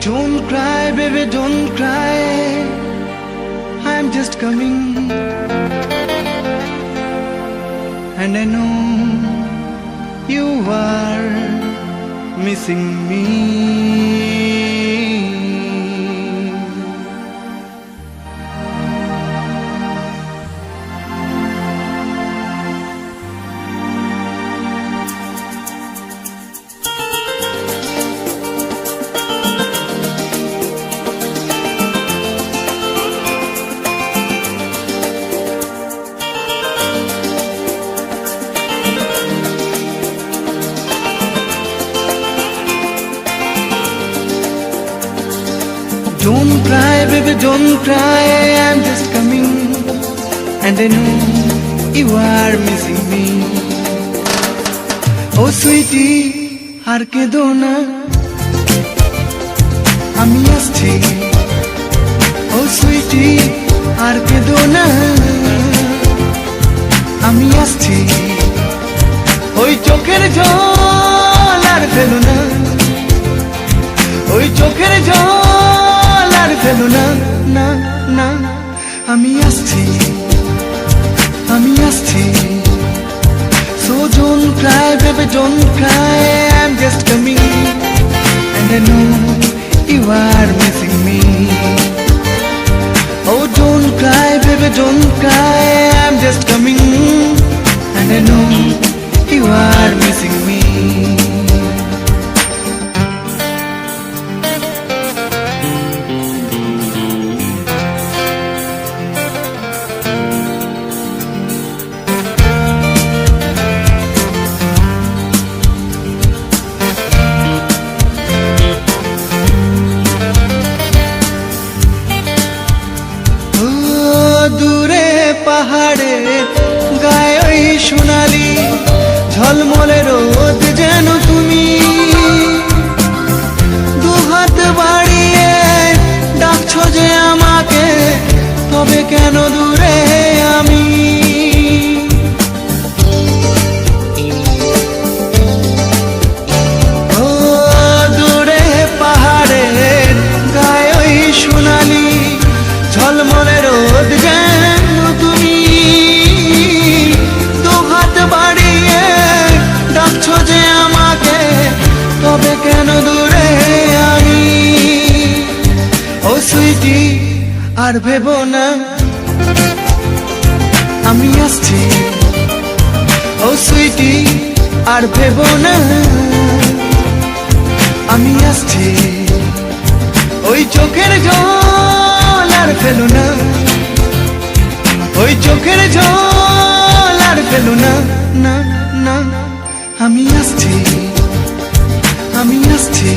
Don't cry, baby, don't cry. I'm just coming. And I know you are missing me. Don't cry, baby, don't cry. I'm just coming. And I know you are missing me. Oh sweetie, har kedo na, ami aschi. Oh sweetie, har kedo na, ami aschi. Oi chokher jol ar felo na, oi chokher jol ar felo na, na na. Ami aschi, ami aschi. So don't cry, baby, don't cry. I'm just coming. And I know you are missing me. Oh don't cry, baby, don't cry. I'm just coming. And I know you are missing me. দূরে পাহাড়ে গায়ে ওই সোনালি ঝলমলে রোদ যেন তুমি দুহাত বাড়িয়ে ডাকছো যে আমাকে, তবে কেন দূরে আমি? ও দূরে পাহাড়ে গায়ে ওই সোনালি ঝলমলে রোদ যেন তুমি দুহাত বাড়িয়ে ডাকছো যে আমাকে, তবে কেন দূরে আমি? ও সুইটি আর ভেবো না, আমি আসছি। ও সুইটি আর ভেবো না, আমি আসছি। ওই চোখের জল আর ফেলো না, ওই চোখের জল আর ফেলো না, না না। আমি আসছি, আমি আসছি।